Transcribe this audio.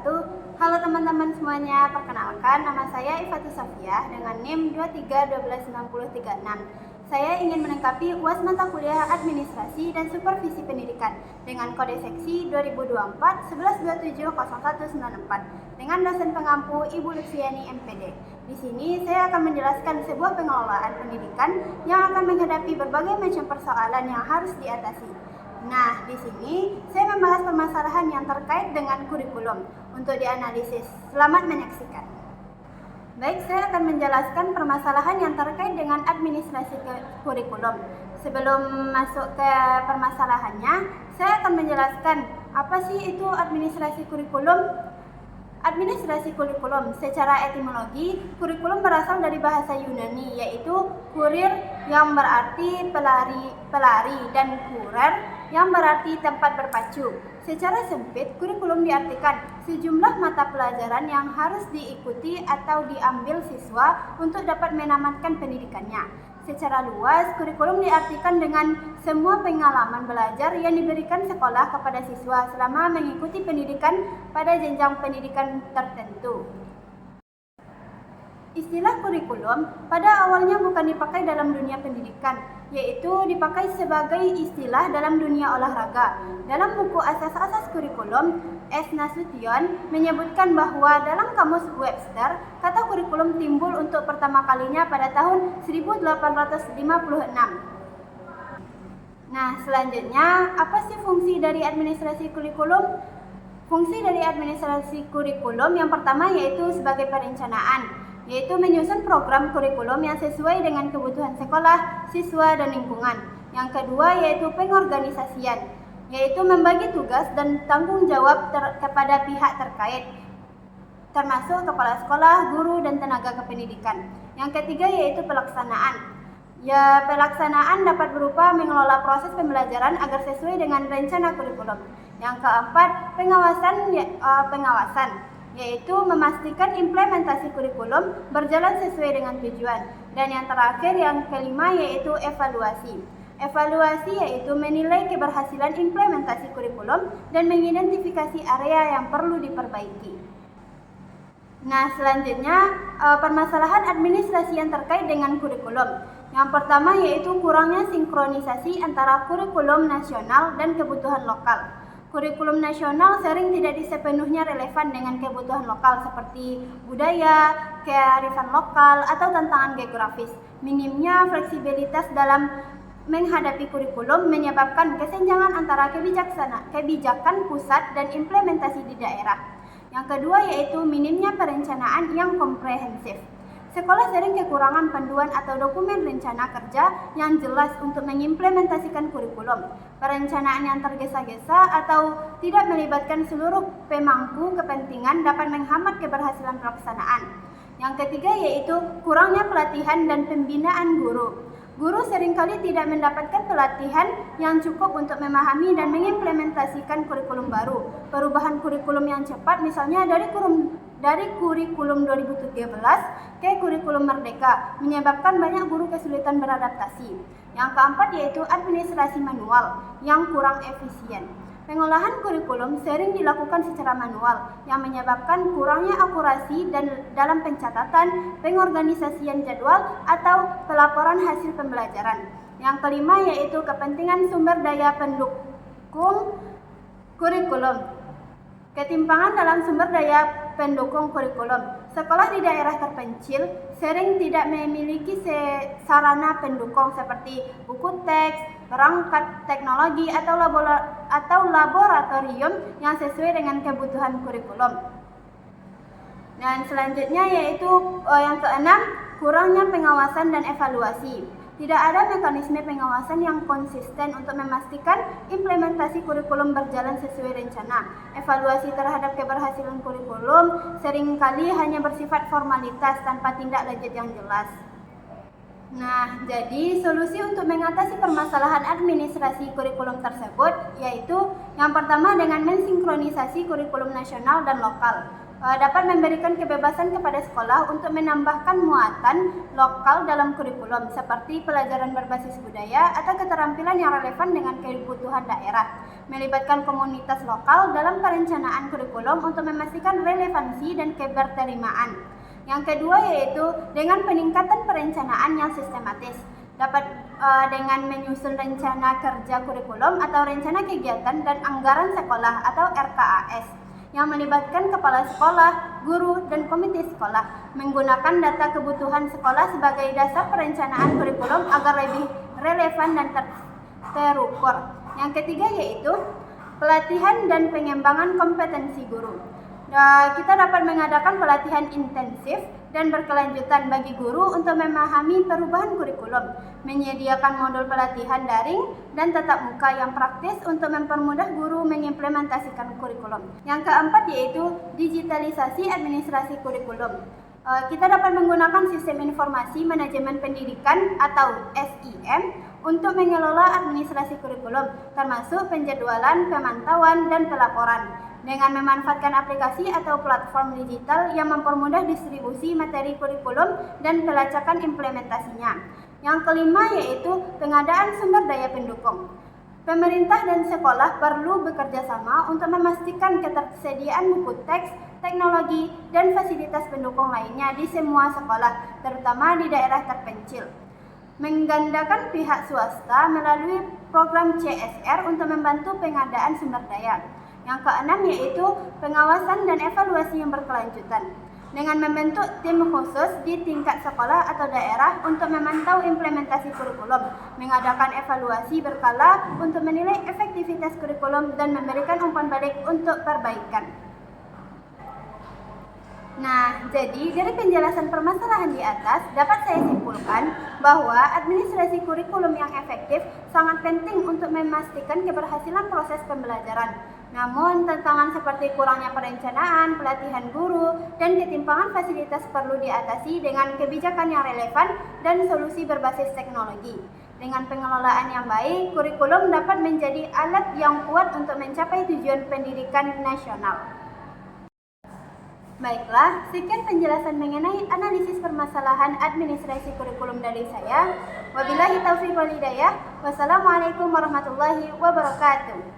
wabarakatuh. Halo teman-teman semuanya, perkenalkan nama saya Ifatul Safiah dengan NIM 23126036. Saya ingin melengkapi UAS mata kuliah Administrasi dan Supervisi Pendidikan dengan kode seksi 2024 11270194 dengan dosen pengampu Ibu Lutfiani MPD. Di sini saya akan menjelaskan sebuah pengelolaan pendidikan yang akan menghadapi berbagai macam persoalan yang harus diatasi. Nah, di sini saya membahas permasalahan yang terkait dengan kurikulum untuk dianalisis. Selamat menyaksikan. Baik, saya akan menjelaskan permasalahan yang terkait dengan administrasi kurikulum. Sebelum masuk ke permasalahannya, saya akan menjelaskan apa sih itu administrasi kurikulum. Administrasi kurikulum secara etimologi, kurikulum berasal dari bahasa Yunani yaitu kurir yang berarti pelari dan kurer yang berarti tempat berpacu. Secara sempit, kurikulum diartikan sejumlah mata pelajaran yang harus diikuti atau diambil siswa untuk dapat menamatkan pendidikannya. Secara luas, kurikulum diartikan dengan semua pengalaman belajar yang diberikan sekolah kepada siswa selama mengikuti pendidikan pada jenjang pendidikan tertentu. Istilah kurikulum pada awalnya bukan dipakai dalam dunia pendidikan, yaitu dipakai sebagai istilah dalam dunia olahraga. Dalam buku Asas-Asas Kurikulum, S. Nasution menyebutkan bahwa dalam kamus Webster, kata kurikulum timbul untuk pertama kalinya pada tahun 1856. Nah, selanjutnya, apa sih fungsi dari administrasi kurikulum? Fungsi dari administrasi kurikulum yang pertama yaitu sebagai perencanaan, yaitu menyusun program kurikulum yang sesuai dengan kebutuhan sekolah, siswa, dan lingkungan. Yang kedua yaitu pengorganisasian, yaitu membagi tugas dan tanggung jawab kepada pihak terkait, termasuk kepala sekolah, guru, dan tenaga kependidikan. Yang ketiga yaitu pelaksanaan. Pelaksanaan dapat berupa mengelola proses pembelajaran agar sesuai dengan rencana kurikulum. Yang keempat, pengawasan, yaitu memastikan implementasi kurikulum berjalan sesuai dengan tujuan. Dan yang terakhir, yang kelima, yaitu evaluasi. Evaluasi yaitu menilai keberhasilan implementasi kurikulum dan mengidentifikasi area yang perlu diperbaiki. Nah, selanjutnya permasalahan administrasi yang terkait dengan kurikulum. Yang pertama yaitu kurangnya sinkronisasi antara kurikulum nasional dan kebutuhan lokal. Kurikulum nasional sering tidak sepenuhnya relevan dengan kebutuhan lokal seperti budaya, kearifan lokal, atau tantangan geografis. Minimnya fleksibilitas dalam menghadapi kurikulum menyebabkan kesenjangan antara kebijakan pusat dan implementasi di daerah. Yang kedua yaitu minimnya perencanaan yang komprehensif. Sekolah sering kekurangan panduan atau dokumen rencana kerja yang jelas untuk mengimplementasikan kurikulum. Perencanaan yang tergesa-gesa atau tidak melibatkan seluruh pemangku kepentingan dapat menghambat keberhasilan pelaksanaan. Yang ketiga yaitu kurangnya pelatihan dan pembinaan guru. Guru seringkali tidak mendapatkan pelatihan yang cukup untuk memahami dan mengimplementasikan kurikulum baru. Perubahan kurikulum yang cepat misalnya dari kurikulum 2013 ke kurikulum Merdeka menyebabkan banyak guru kesulitan beradaptasi. Yang keempat yaitu administrasi manual yang kurang efisien. Pengolahan kurikulum sering dilakukan secara manual yang menyebabkan kurangnya akurasi dan dalam pencatatan, pengorganisasian jadwal, atau pelaporan hasil pembelajaran. Yang kelima yaitu kepentingan sumber daya pendukung kurikulum. Ketimpangan dalam sumber daya pendukung kurikulum. Sekolah di daerah terpencil sering tidak memiliki sarana pendukung seperti buku teks, perangkat teknologi, atau laboratorium yang sesuai dengan kebutuhan kurikulum. Dan selanjutnya yaitu yang keenam, kurangnya pengawasan dan evaluasi. Tidak ada mekanisme pengawasan yang konsisten untuk memastikan implementasi kurikulum berjalan sesuai rencana. Evaluasi terhadap keberhasilan kurikulum seringkali hanya bersifat formalitas tanpa tindak lanjut yang jelas. Nah, jadi solusi untuk mengatasi permasalahan administrasi kurikulum tersebut yaitu yang pertama dengan mensinkronisasi kurikulum nasional dan lokal. dapat memberikan kebebasan kepada sekolah untuk menambahkan muatan lokal dalam kurikulum seperti pelajaran berbasis budaya atau keterampilan yang relevan dengan kebutuhan daerah, melibatkan komunitas lokal dalam perencanaan kurikulum untuk memastikan relevansi dan keberterimaan. Yang kedua yaitu dengan peningkatan perencanaan yang sistematis, dapat dengan menyusun rencana kerja kurikulum atau rencana kegiatan dan anggaran sekolah atau RKAS yang melibatkan kepala sekolah, guru, dan komite sekolah, menggunakan data kebutuhan sekolah sebagai dasar perencanaan kurikulum agar lebih relevan dan terukur. Yang ketiga yaitu pelatihan dan pengembangan kompetensi guru. Kita dapat mengadakan pelatihan intensif dan berkelanjutan bagi guru untuk memahami perubahan kurikulum, menyediakan modul pelatihan daring dan tatap muka yang praktis untuk mempermudah guru mengimplementasikan kurikulum. Yang keempat yaitu digitalisasi administrasi kurikulum. Kita dapat menggunakan sistem informasi manajemen pendidikan atau SIM untuk mengelola administrasi kurikulum, termasuk penjadwalan, pemantauan, dan pelaporan, dengan memanfaatkan aplikasi atau platform digital yang mempermudah distribusi materi kurikulum dan pelacakan implementasinya. Yang kelima yaitu pengadaan sumber daya pendukung. Pemerintah dan sekolah perlu bekerja sama untuk memastikan ketersediaan buku teks, teknologi, dan fasilitas pendukung lainnya di semua sekolah, terutama di daerah terpencil. Menggandakan pihak swasta melalui program CSR untuk membantu pengadaan sumber daya. Yang keenam yaitu pengawasan dan evaluasi yang berkelanjutan, dengan membentuk tim khusus di tingkat sekolah atau daerah untuk memantau implementasi kurikulum, mengadakan evaluasi berkala untuk menilai efektivitas kurikulum dan memberikan umpan balik untuk perbaikan. Nah, jadi dari penjelasan permasalahan di atas dapat saya simpulkan bahwa administrasi kurikulum yang efektif sangat penting untuk memastikan keberhasilan proses pembelajaran. Namun, tantangan seperti kurangnya perencanaan, pelatihan guru, dan ketimpangan fasilitas perlu diatasi dengan kebijakan yang relevan dan solusi berbasis teknologi. Dengan pengelolaan yang baik, kurikulum dapat menjadi alat yang kuat untuk mencapai tujuan pendidikan nasional. Baiklah, sekian penjelasan mengenai analisis permasalahan administrasi kurikulum dari saya. Wabillahi taufiq wal hidayah. Wassalamualaikum warahmatullahi wabarakatuh.